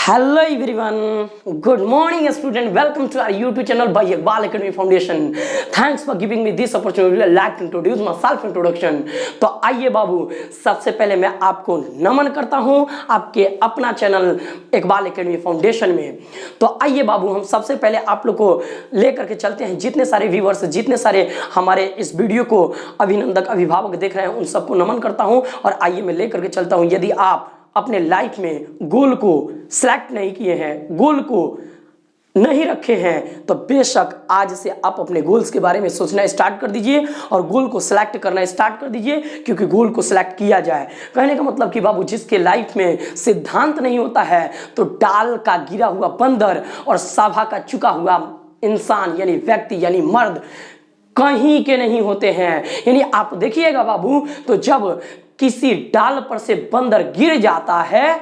Hello everyone, good morning student. Welcome to our YouTube channel by Iqbal Academy Foundation. Thanks for giving me this opportunity. I'd like to introduce my self introduction. तो आइए बाबू, सबसे पहले मैं आपको नमन करता हूं आपके अपना चैनल इकबाल एकेडमी फाउंडेशन में। तो आइए बाबू, हम सबसे पहले आप लोग को लेकर के चलते हैं। जितने सारे व्यूवर्स, जितने सारे हमारे इस वीडियो को अभिनंदक अभिभावक देख रहे हैं, उन सबको नमन करता हूं। और आइए मैं लेकर के चलता हूं। यदि आप अपने लाइफ में गोल को सिलेक्ट नहीं किए हैं, गोल को नहीं रखे हैं, तो बेशक आज से आप अपने गोल्स के बारे में सोचना स्टार्ट कर दीजिए और गोल को सिलेक्ट करना स्टार्ट कर दीजिए। क्योंकि गोल को सिलेक्ट किया जाए, कहने का मतलब कि बाबू, जिसके लाइफ में सिद्धांत नहीं होता है तो डाल का गिरा हुआ बंदर और सभा का चुका हुआ इंसान यानी व्यक्ति यानी मर्द कहीं के नहीं होते हैं। यानी आप देखिएगा बाबू, तो जब किसी डाल पर से बंदर गिर जाता है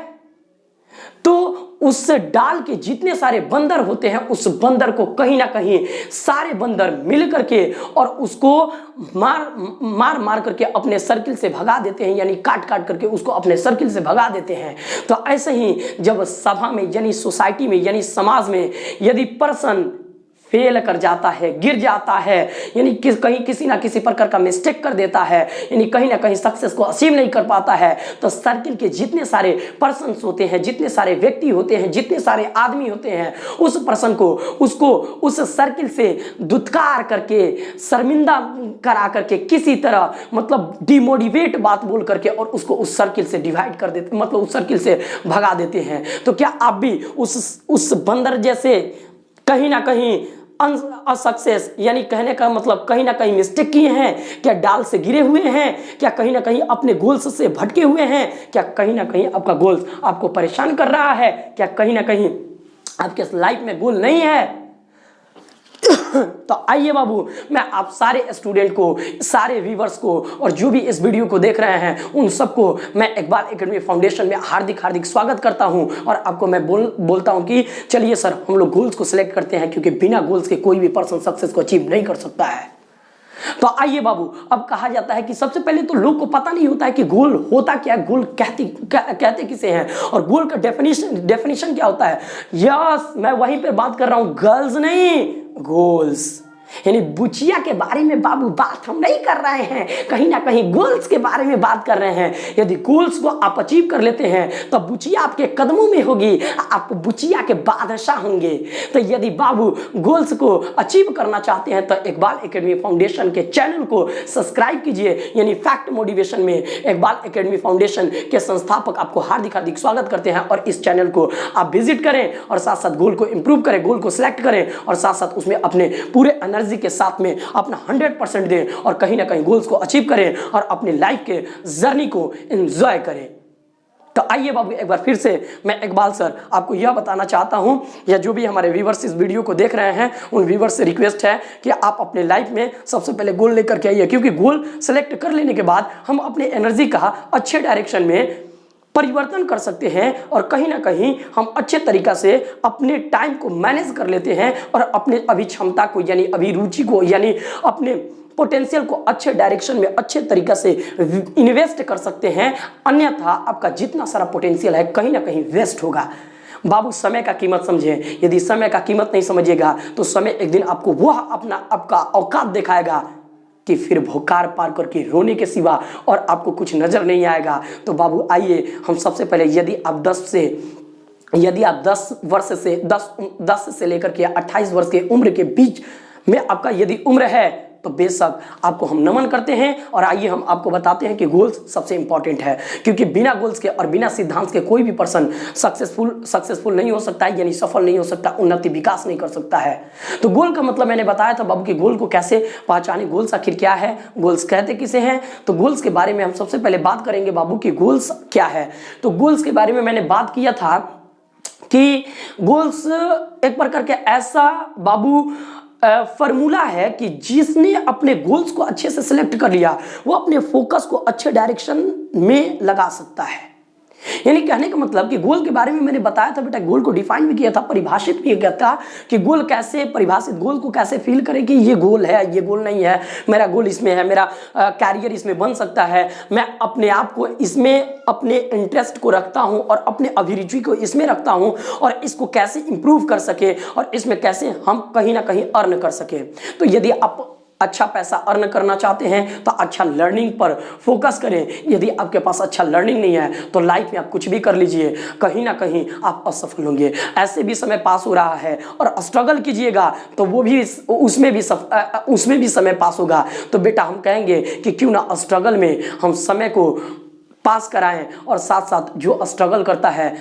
तो उस डाल के जितने सारे बंदर होते हैं, उस बंदर को कहीं ना कहीं सारे बंदर मिल करके और उसको मार करके अपने सर्किल से भगा देते हैं, यानी काट करके उसको अपने सर्किल से भगा देते हैं। तो ऐसे ही जब सभा में यानी सोसाइटी में यानी समाज में यदि पर्सन फेल कर जाता है, गिर जाता है, यानी कहीं किसी ना किसी प्रकार का मिस्टेक कर देता है, यानी कहीं ना कहीं सक्सेस को अचीव नहीं कर पाता है, तो सर्किल के जितने सारे पर्सन्स होते हैं, जितने सारे व्यक्ति होते हैं, जितने सारे आदमी होते हैं, उस पर्सन को उसको उस सर्किल से दुत्कार करके, शर्मिंदा करा करके, किसी तरह मतलब डिमोटिवेट बात बोल करके और उसको उस सर्किल से डिवाइड कर देते, मतलब उस सर्किल से भगा देते हैं। तो क्या आप भी उस बंदर जैसे कहीं ना कहीं असक्सेस, यानी कहने का मतलब कहीं ना कहीं मिस्टेक किए हैं? क्या डाल से गिरे हुए हैं? क्या कहीं ना कहीं अपने गोल्स से भटके हुए हैं? क्या कहीं ना कहीं आपका गोल्स आपको परेशान कर रहा है? क्या कहीं ना कहीं आपके लाइफ में गोल नहीं है? तो आइए बाबू, मैं आप सारे स्टूडेंट को, सारे व्यूवर्स को और जो भी इस वीडियो को देख रहे हैं, उन सबको मैं इकबाल एकेडमी फाउंडेशन में हार्दिक स्वागत करता हूं। और आपको मैं बोलता हूं कि चलिए सर, हम लोग गोल्स को सिलेक्ट करते हैं, क्योंकि बिना गोल्स के कोई भी पर्सन सक्सेस को अचीव नहीं कर सकता है। तो आइए बाबू, अब कहा जाता है कि सबसे पहले तो लोग को पता नहीं होता है कि गोल होता क्या है, गोल कहते किसे हैं, और गोल का डेफिनेशन क्या होता है। यस, मैं वहीं पे बात कर रहा हूं, गर्ल्स नहीं, गोल्स। यानी बुचिया के बारे में बाबू बात हम नहीं कर रहे हैं, कहीं ना कहीं गोल्स के बारे में बात कर रहे हैं। यदि गोल्स को आप अचीव कर लेते हैं तो बुचिया आपके कदमों में होगी, आप बुचिया के बादशाह होंगे। तो यदि बाबू गोल्स को अचीव करना चाहते हैं तो इकबाल एकेडमी फाउंडेशन के चैनल को सब्सक्राइब कीजिए। यानी फैक्ट मोटिवेशन में इकबाल एकेडमी फाउंडेशन के संस्थापक आपको हार्दिक स्वागत करते हैं। और इस चैनल को आप विजिट करें और साथ साथ गोल को इंप्रूव करें, गोल को सिलेक्ट करें और साथ साथ उसमें अपने पूरे एनर्जी के साथ में अपना 100% दें और कहीं ना कहीं गोल्स को अचीव करें और अपने लाइफ के जर्नी को एंजॉय करें। तो आइए बाबू, एक बार फिर से मैं इकबाल सर आपको यह बताना चाहता हूं, या जो भी हमारे व्यूवर्स इस वीडियो को देख रहे हैं, उन व्यूवर्स से रिक्वेस्ट है कि आप अपने लाइफ में सबसे पहले गोल लेकर के आइए। क्योंकि गोल सेलेक्ट कर लेने के बाद हम अपने एनर्जी का अच्छे डायरेक्शन में परिवर्तन कर सकते हैं और कहीं ना कहीं हम अच्छे तरीका से अपने टाइम को मैनेज कर लेते हैं और अपने अभिक्षमता को यानी अभिरुचि को यानी अपने पोटेंशियल को अच्छे डायरेक्शन में अच्छे तरीका से इन्वेस्ट कर सकते हैं। अन्यथा आपका जितना सारा पोटेंशियल है कहीं ना कहीं वेस्ट होगा। बाबू, समय का कीमत समझें। यदि समय का कीमत नहीं समझिएगा तो समय एक दिन आपको वह आपका औकात दिखाएगा कि फिर भोकार पार करके रोने के सिवा और आपको कुछ नजर नहीं आएगा। तो बाबू आइए, हम सबसे पहले यदि आप 10 वर्ष से 10 से लेकर के 28 वर्ष के उम्र के बीच में आपका यदि उम्र है तो बेशक आपको हम नमन करते हैं। और आइए हम आपको बताते हैं कि गोल्स सबसे इंपॉर्टेंट है, क्योंकि बिना गोल्स के और बिना सिद्धांत के कोई भी पर्सन सक्सेसफुल नहीं हो सकता है, यानी सफल नहीं हो सकता, उन्नति विकास नहीं कर सकता है। तो गोल का मतलब मैंने बताया था बाबू कि गोल को कैसे पहचाने, गोल्स आखिर क्या है, गोल्स कहते किसे हैं। तो गोल्स के बारे में हम सबसे पहले बात करेंगे बाबू कि गोल्स क्या है। तो गोल्स के बारे में मैंने बात किया था कि गोल्स एक प्रकार के ऐसा बाबू फॉर्मूला है कि जिसने अपने गोल्स को अच्छे से सिलेक्ट कर लिया, वो अपने फोकस को अच्छे डायरेक्शन में लगा सकता है। यानी कहने का मतलब कि गोल के बारे में मैंने बताया था बेटा, गोल को डिफाइन भी किया था, परिभाषित भी किया था कि गोल कैसे परिभाषित, गोल को कैसे फील करें कि ये गोल है, ये गोल नहीं है, मेरा गोल इसमें है, मेरा कैरियर इसमें बन सकता है, मैं अपने आप को इसमें, अपने इंटरेस्ट को रखता हूं और अपने अभिरुचि को इसमें रखता हूं और इसको कैसे इंप्रूव कर सके और इसमें कैसे हम कहीं ना कहीं अर्न कर सके। तो यदि आप अच्छा पैसा अर्न करना चाहते हैं तो अच्छा लर्निंग पर फोकस करें। यदि आपके पास अच्छा लर्निंग नहीं है तो लाइफ में आप कुछ भी कर लीजिए, कहीं ना कहीं आप असफल होंगे। ऐसे भी समय पास हो रहा है और स्ट्रगल कीजिएगा तो वो भी उसमें भी समय पास होगा। तो बेटा हम कहेंगे कि क्यों ना स्ट्रगल में हम समय को पास कराएं और साथ साथ जो स्ट्रगल करता है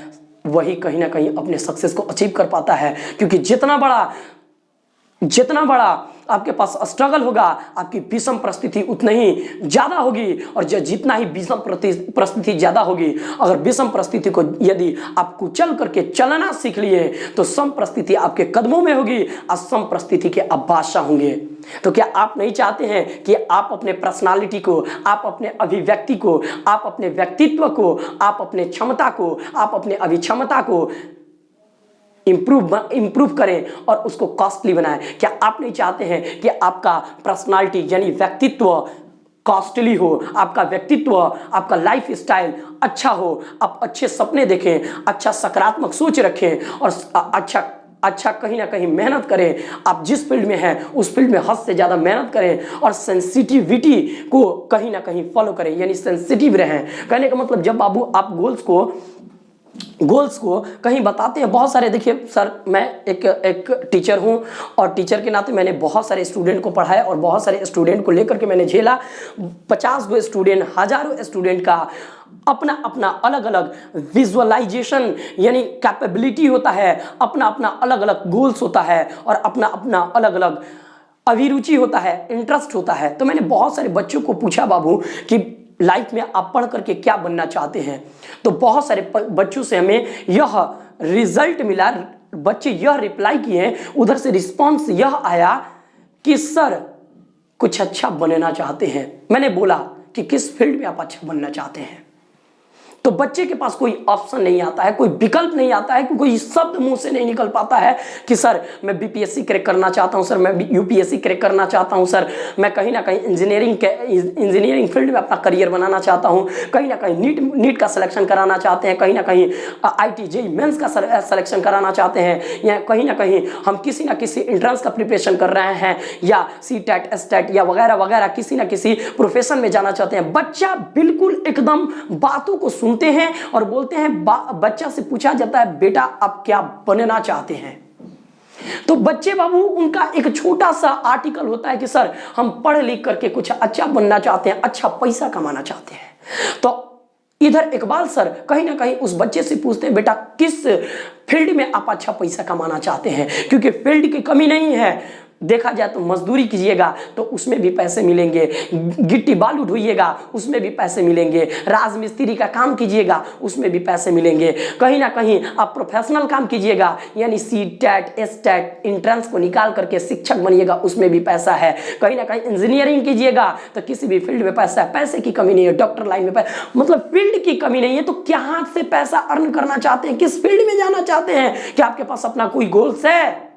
वही कहीं ना कहीं अपने सक्सेस को अचीव कर पाता है। क्योंकि जितना बड़ा आपके पास स्ट्रगल होगा, आपकी विषम परिस्थिति उतनी ही ज्यादा होगी। और जितना ही विषम परिस्थिति ज्यादा होगी, अगर विषम परिस्थिति को यदि आप कुचल करके चलना सीख लिए तो सम परिस्थिति आपके कदमों में होगी और सम परिस्थिति के आप बादशाह होंगे। तो क्या आप नहीं चाहते हैं कि आप अपने पर्सनालिटी को, आप अपने अभिव्यक्ति को, आप अपने व्यक्तित्व को, आप अपने क्षमता को, आप अपने अभिक्षमता को इंप्रूव करें और उसको कॉस्टली बनाएं? क्या आप नहीं चाहते हैं कि आपका पर्सनालिटी यानी व्यक्तित्व कॉस्टली हो, आपका व्यक्तित्व, आपका लाइफ स्टाइल अच्छा हो, आप अच्छे सपने देखें, अच्छा सकारात्मक सोच रखें और अच्छा कहीं ना कहीं मेहनत करें। आप जिस फील्ड में हैं उस फील्ड में हद से ज़्यादा मेहनत करें और सेंसिटिविटी को कहीं ना कहीं फॉलो करें, यानी सेंसिटिव रहें। कहने का मतलब जब बाबू आप गोल्स को कहीं बताते हैं, बहुत सारे, देखिए सर मैं एक टीचर हूं और टीचर के नाते मैंने बहुत सारे स्टूडेंट को पढ़ाया और बहुत सारे स्टूडेंट को लेकर के मैंने झेला। 50 गो स्टूडेंट, हजारों स्टूडेंट का अपना अपना अलग अलग विजुअलाइजेशन यानी कैपेबिलिटी होता है, अपना अपना अलग अलग गोल्स होता है और अपना अपना अलग अलग अभिरुचि होता है, इंटरेस्ट होता है। तो मैंने बहुत सारे बच्चों को पूछा बाबू कि लाइफ में आप पढ़ करके क्या बनना चाहते हैं, तो बहुत सारे बच्चों से हमें यह रिजल्ट मिला, बच्चे यह रिप्लाई किए, उधर से रिस्पांस यह आया कि सर कुछ अच्छा बनना चाहते हैं। मैंने बोला कि किस फील्ड में आप अच्छा बनना चाहते हैं? तो बच्चे के पास कोई ऑप्शन नहीं आता है, कोई विकल्प नहीं आता है, कोई शब्द मुंह से नहीं निकल पाता है कि सर मैं बीपीएससी क्रैक करना चाहता हूं, सर मैं यूपीएससी क्रैक करना चाहता हूं, सर मैं कहीं ना कहीं इंजीनियरिंग फील्ड में अपना करियर बनाना चाहता हूं, कहीं ना कहीं नीट का सिलेक्शन कराना चाहते हैं, कहीं ना कहीं IIT JEE मेंस का सिलेक्शन कराना चाहते हैं, या कहीं ना कहीं हम किसी ना किसी एंट्रेंस का प्रिपरेशन कर रहे हैं या CTET STET या वगैरह वगैरह किसी ना किसी प्रोफेशन में जाना चाहते हैं। बच्चा बिल्कुल एकदम बातों को सुनते हैं और बोलते हैं, बच्चा से पूछा जाता है बेटा आप क्या बनना चाहते हैं? तो बच्चे बाबू उनका एक छोटा सा आर्टिकल होता है कि सर हम पढ़ लिख करके कुछ अच्छा बनना चाहते हैं, अच्छा पैसा कमाना चाहते हैं। तो इधर इकबाल सर कहीं ना कहीं उस बच्चे से पूछते हैं बेटा किस फील्ड में आप अच्छा पैसा कमाना चाहते हैं? क्योंकि फील्ड की कमी नहीं है, देखा जाए तो मजदूरी कीजिएगा तो उसमें भी पैसे मिलेंगे, गिट्टी बालू ढोइएगा उसमें भी पैसे मिलेंगे, राजमिस्त्री का काम कीजिएगा उसमें भी पैसे मिलेंगे, कहीं ना कहीं आप प्रोफेशनल काम कीजिएगा यानी CTET STET एंट्रेंस को निकाल करके शिक्षक बनिएगा उसमें भी पैसा है, कहीं ना कहीं इंजीनियरिंग कीजिएगा तो किसी भी फील्ड में पैसा है, पैसे की कमी नहीं है, डॉक्टर लाइन में पैसा, मतलब फील्ड की कमी नहीं है। तो क्या से पैसा अर्न करना चाहते हैं, किस फील्ड में जाना चाहते हैं? क्या आपके पास अपना कोई गोल्स है?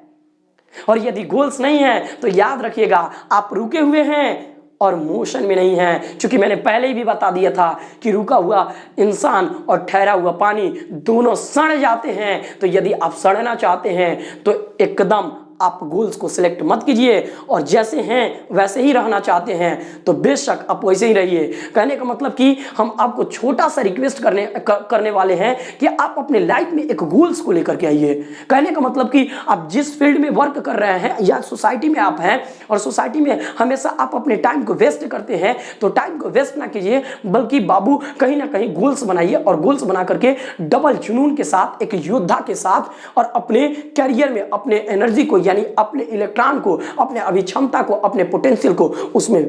और यदि गोल्स नहीं है तो याद रखिएगा आप रुके हुए हैं और मोशन में नहीं है। क्योंकि मैंने पहले ही भी बता दिया था कि रुका हुआ इंसान और ठहरा हुआ पानी दोनों सड़ जाते हैं। तो यदि आप सड़ना चाहते हैं तो एकदम आप गोल्स को सिलेक्ट मत कीजिए और जैसे हैं वैसे ही रहना चाहते हैं तो बेशक आप वैसे ही रहिए। कहने का मतलब कि हम आपको छोटा सा रिक्वेस्ट करने वाले हैं कि आप अपने लाइफ में एक गोल्स को लेकर के आइए। कहने का मतलब कि आप जिस फील्ड में वर्क कर रहे हैं या सोसाइटी में आप हैं और सोसाइटी में हमेशा आप अपने टाइम को वेस्ट करते हैं तो टाइम को वेस्ट ना कीजिए, बल्कि बाबू कहीं ना कहीं गोल्स बनाइए और गोल्स बना करके डबल जुनून के साथ, एक योद्धा के साथ और अपने कैरियर में अपने एनर्जी को यानी अपने इलेक्ट्रॉन को, अपने अभिक्षमता को, अपने पोटेंशियल को उसमें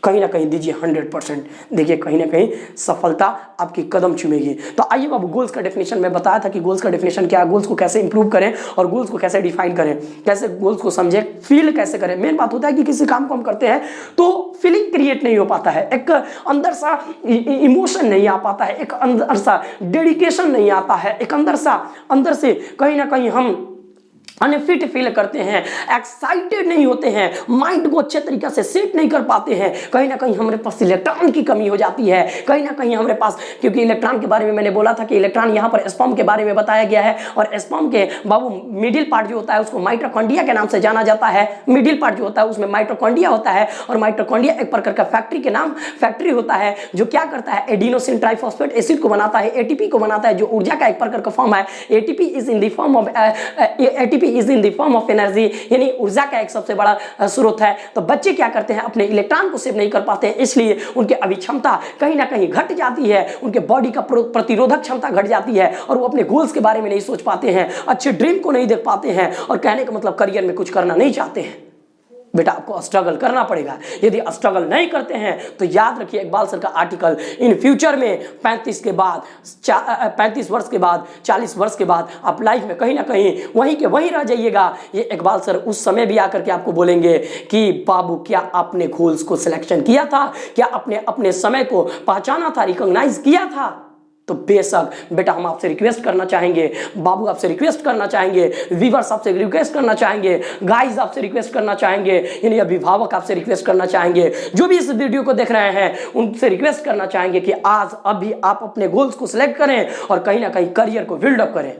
कहीं ना कहीं दीजिए 100%, देखिए कहीं ना कहीं सफलता आपकी कदम चूमेगी। तो आइए बाबू, गोल्स का डेफिनेशन मैं बताया था कि गोल्स का डेफिनेशन क्या है, गोल्स को कैसे इंप्रूव करें और गोल्स को कैसे डिफाइन करें, कैसे गोल्स को समझें, फील कैसे करें। मेन बात होता है कि किसी काम को हम करते हैं तो फीलिंग क्रिएट नहीं हो पाता है, एक अंदर सा इमोशन नहीं आ पाता है, एक अंदर सा डेडिकेशन नहीं आता है, एक अंदर से कहीं ना कहीं हम अनफिट फील करते हैं, एक्साइटेड नहीं होते हैं, माइंड को अच्छे तरीके से सेट नहीं कर पाते हैं। कहीं ना कहीं हमारे पास इलेक्ट्रॉन की कमी हो जाती है, कहीं ना कहीं हमारे पास, क्योंकि इलेक्ट्रॉन के बारे में मैंने बोला था कि इलेक्ट्रॉन यहाँ पर स्पर्म के बारे में बताया गया है, और स्पर्म के बाबू मिडिल पार्ट जो होता है उसको माइटोकॉन्ड्रिया के नाम से जाना जाता है। मिडिल पार्ट जो होता है उसमें माइटोकॉन्ड्रिया होता है, और माइटोकॉन्ड्रिया एक प्रकार का फैक्ट्री होता है जो क्या करता है, एडिनोसिन ट्राइफॉस्फेट एसिड को बनाता है, एटीपी को बनाता है, जो ऊर्जा का एक प्रकार का फॉर्म है। ATP is in the form of is in the form of energy, यानी ऊर्जा का एक सबसे बड़ा स्रोत है। तो बच्चे क्या करते हैं, अपने इलेक्ट्रॉन को सेव नहीं कर पाते हैं, इसलिए उनके अभिक्षमता कहीं ना कहीं घट जाती है, उनके बॉडी का प्रतिरोधक क्षमता घट जाती है, और वो अपने गोल्स के बारे में नहीं सोच पाते हैं, अच्छे ड्रीम को नहीं देख पाते हैं, और कहने का मतलब करियर में कुछ करना नहीं चाहते हैं। बेटा आपको स्ट्रगल करना पड़ेगा, यदि स्ट्रगल नहीं करते हैं तो याद रखिए इकबाल सर का आर्टिकल, इन फ्यूचर में 35 के बाद 35 वर्ष के बाद 40 वर्ष के बाद आप लाइफ में कहीं ना कहीं वहीं के वहीं रह जाइएगा। ये इकबाल सर उस समय भी आकर के आपको बोलेंगे कि बाबू क्या आपने गोल्स को सिलेक्शन किया था, क्या आपने अपने समय को पहचाना था, रिकॉग्नाइज किया था। तो बेशक बेटा हम आपसे रिक्वेस्ट करना चाहेंगे, बाबू आपसे रिक्वेस्ट करना चाहेंगे, व्यूअर्स आपसे रिक्वेस्ट करना चाहेंगे, गाइस आपसे रिक्वेस्ट करना चाहेंगे, यानी अभिभावक आपसे रिक्वेस्ट करना चाहेंगे, जो भी इस वीडियो को देख रहे हैं उनसे रिक्वेस्ट करना चाहेंगे कि आज अभी आप अपने गोल्स को सिलेक्ट करें और कहीं ना कहीं करियर को बिल्डअप करें।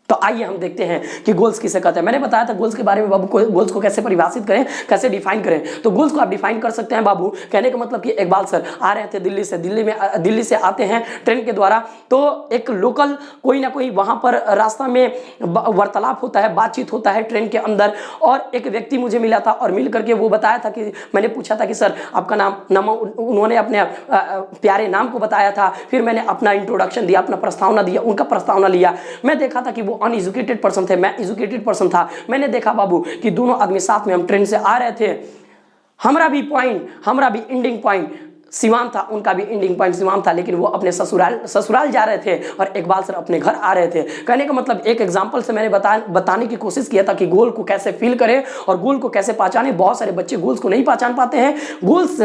तो आइए हम देखते हैं कि गोल्स किसे कहते हैं। मैंने बताया था गोल्स के बारे में बाबू, गोल्स को कैसे परिभाषित करें, कैसे डिफाइन करें। तो गोल्स को आप डिफाइन कर सकते हैं बाबू, कहने का मतलब कि इकबाल सर आ रहे थे दिल्ली से आते हैं ट्रेन के द्वारा, तो एक लोकल कोई ना कोई वहां पर रास्ता में वार्तालाप होता है, बातचीत होता है ट्रेन के अंदर, और एक व्यक्ति मुझे मिला था, और मिल करके वो बताया था कि मैंने पूछा था कि सर आपका नाम उन्होंने अपने प्यारे नाम को बताया था, फिर मैंने अपना इंट्रोडक्शन दिया, अपना प्रस्तावना दिया, उनका प्रस्तावना लिया। मैं देखा था कि वो अनएजुकेटेड पर्सन थे, मैं एजुकेटेड पर्सन था। मैंने देखा बाबू कि दोनों आदमी साथ में हम ट्रेन से आ रहे थे, हमारा भी एंडिंग पॉइंट सिवान था, उनका भी एंडिंग पॉइंट सिवान था, लेकिन वो अपने ससुराल जा रहे थे और इकबाल सर अपने घर आ रहे थे। कहने का मतलब एक एग्जांपल से मैंने बताने की कोशिश किया था कि गोल को कैसे फील करें और गोल को कैसे पहचाने। बहुत सारे बच्चे गोल्स को नहीं पहचान पाते हैं, गोल्स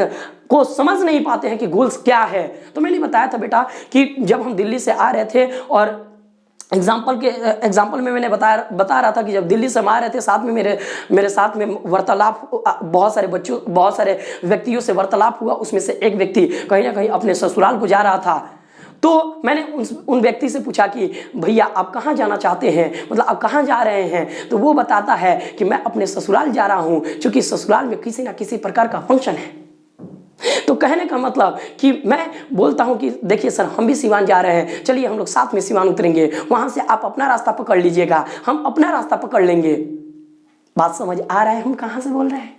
को समझ नहीं पाते हैं कि गोल्स क्या है। तो मैंने बताया था बेटा कि जब हम दिल्ली से आ रहे थे, और एग्जाम्पल में मैंने बता रहा था कि जब दिल्ली से हम आ रहे थे, साथ में मेरे साथ में वार्तालाप, बहुत सारे व्यक्तियों से वार्तालाप हुआ। उसमें से एक व्यक्ति कहीं ना कहीं अपने ससुराल को जा रहा था। तो मैंने उन व्यक्ति से पूछा कि भैया आप कहाँ जाना चाहते हैं, मतलब आप कहाँ जा रहे हैं। तो वो बताता है कि मैं अपने ससुराल जा रहा हूँ, क्योंकि ससुराल में किसी ना किसी प्रकार का फंक्शन है। तो कहने का मतलब कि मैं बोलता हूं कि देखिए सर हम भी सिवान जा रहे हैं, चलिए हम लोग साथ में सिवान उतरेंगे, वहां से आप अपना रास्ता पकड़ लीजिएगा, हम अपना रास्ता पकड़ लेंगे। बात समझ आ रहा है हम कहां से बोल रहे हैं।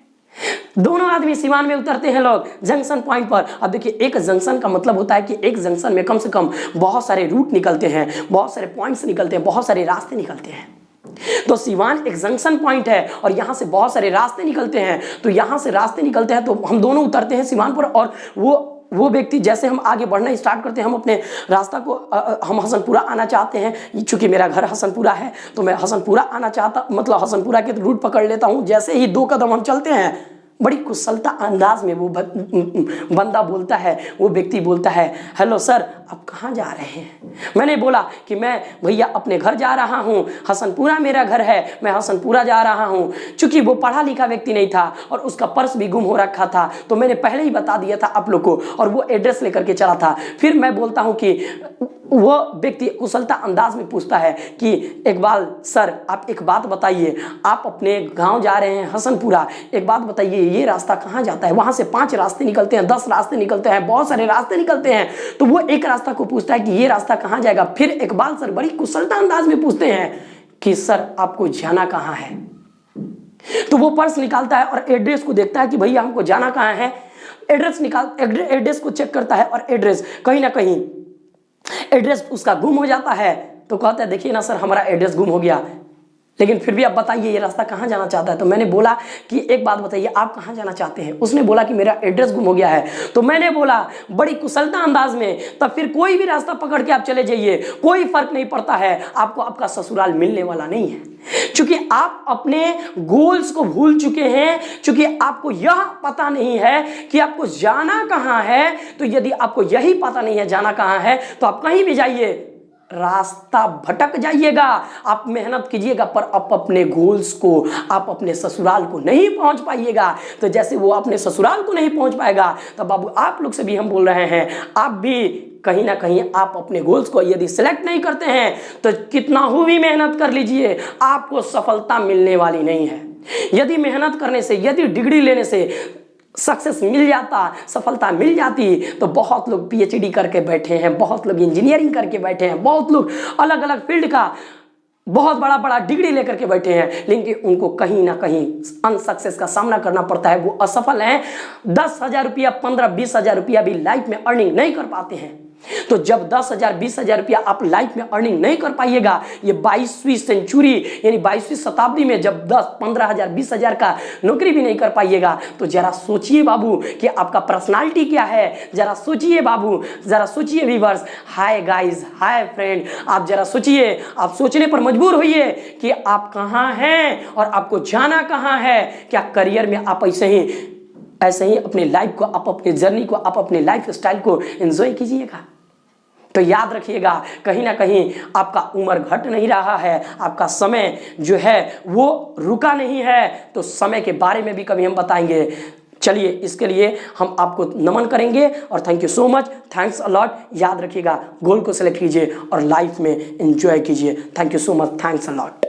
दोनों आदमी सिवान में उतरते हैं लोग जंक्शन पॉइंट पर। अब देखिए एक जंक्शन का मतलब होता है कि एक जंक्शन में कम से कम बहुत सारे रूट निकलते हैं, बहुत सारे पॉइंट्स निकलते हैं, बहुत सारे रास्ते निकलते हैं। तो सिवान एक जंक्शन पॉइंट है और यहां से बहुत सारे रास्ते निकलते हैं। तो यहां से रास्ते निकलते हैं तो हम दोनों उतरते हैं सिवान पर, और वो व्यक्ति जैसे हम आगे बढ़ना स्टार्ट करते हैं, हम अपने रास्ता को हम हसनपुरा आना चाहते हैं। चूंकि मेरा घर हसनपुरा है तो मैं हसनपुरा आना चाहता, मतलब हसनपुरा के रूट पकड़ लेता हूं। जैसे ही 2 कदम हम चलते हैं, बड़ी कुशलता अंदाज में वो बंदा बोलता है, वो व्यक्ति बोलता है, हेलो सर आप कहाँ जा रहे हैं। मैंने बोला कि मैं भैया अपने घर जा रहा हूँ, हसनपुरा मेरा घर है, मैं हसनपुरा जा रहा हूँ। चूंकि वो पढ़ा लिखा व्यक्ति नहीं था और उसका पर्स भी गुम हो रखा था, तो मैंने पहले ही बता दिया था आप लोग को, और वो एड्रेस लेकर के चला था। फिर मैं बोलता हूँ कि वो व्यक्ति कुशलता अंदाज में पूछता है कि इकबाल सर आप एक बात बताइए, आप अपने गांव जा रहे हैं हसनपुरा, एक बात बताइए ये रास्ता कहाँ जाता है। वहां से 5 रास्ते निकलते हैं, 10 रास्ते निकलते हैं, बहुत सारे रास्ते निकलते हैं। तो वो एक रास्ता को पूछता है कि ये रास्ता कहाँ जाएगा। फिर इकबाल सर बड़ी कुशलता अंदाज में पूछते हैं कि सर आपको जाना कहाँ है। तो वो पर्स निकालता है और एड्रेस को देखता है कि भैया हमको जाना कहाँ है। एड्रेस को चेक करता है और एड्रेस कहीं ना कहीं एड्रेस उसका गुम हो जाता है। तो कहता है देखिए ना सर हमारा एड्रेस गुम हो गया। लेकिन फिर भी आप बताइए ये रास्ता कहाँ जाना चाहता है। तो मैंने बोला कि एक बात बताइए, आप कहाँ जाना चाहते हैं। उसने बोला कि मेरा एड्रेस गुम हो गया है। तो मैंने बोला बड़ी कुशलता अंदाज में, तब फिर कोई भी रास्ता पकड़ के आप चले जाइए, कोई फर्क नहीं पड़ता है, आपको आपका ससुराल मिलने वाला नहीं है। क्योंकि आप अपने गोल्स को भूल चुके हैं, क्योंकि आपको यह पता नहीं है कि आपको जाना कहाँ है। तो यदि आपको यही पता नहीं है जाना कहाँ है, तो आप कहीं भी जाइए, रास्ता भटक जाइएगा। आप मेहनत कीजिएगा पर आप अपने गोल्स को, आप अपने ससुराल को नहीं पहुंच पाइएगा। तो जैसे वो अपने ससुराल को नहीं पहुंच पाएगा, तो बाबू आप लोग से भी हम बोल रहे हैं, आप भी कहीं ना कहीं आप अपने गोल्स को यदि सिलेक्ट नहीं करते हैं, तो कितना भी मेहनत कर लीजिए, आपको सफलता मिलने वाली नहीं है। यदि मेहनत करने से, यदि डिग्री लेने से सक्सेस मिल जाता, सफलता मिल जाती, तो बहुत लोग पीएचडी करके बैठे हैं, बहुत लोग इंजीनियरिंग करके बैठे हैं, बहुत लोग अलग अलग फील्ड का बहुत बड़ा बड़ा डिग्री लेकर के बैठे हैं, लेकिन उनको कहीं ना कहीं अनसक्सेस का सामना करना पड़ता है। वो असफल हैं, 10,000 रुपया, 15-20,000 रुपया भी लाइफ में अर्निंग नहीं कर पाते हैं। तो जब 10,000-20,000 रुपया आप लाइफ में अर्निंग नहीं कर पाइएगा, ये 22वीं सेंचुरी यानी 22वीं शताब्दी में जब 10-15,000-20,000 का नौकरी भी नहीं कर पाइएगा, तो जरा सोचिए बाबू कि आपका पर्सनालिटी क्या है। जरा सोचिए बाबू, जरा सोचिए viewers. Hi guys, hi friend, आप जरा सोचिए, आप सोचने पर मजबूर होइए कि आप कहाँ हैं और आपको जाना कहाँ है। क्या करियर में आप ऐसे ही अपने लाइफ को, आप अपने जर्नी को, आप अपने लाइफ स्टाइल को एंजॉय कीजिएगा। तो याद रखिएगा, कहीं ना कहीं आपका उम्र घट नहीं रहा है, आपका समय जो है वो रुका नहीं है। तो समय के बारे में भी कभी हम बताएंगे। चलिए, इसके लिए हम आपको नमन करेंगे और thank you so much, thanks a lot. याद रखिएगा, गोल को सिलेक्ट कीजिए और लाइफ में एंजॉय कीजिए। Thank you so much, thanks a lot.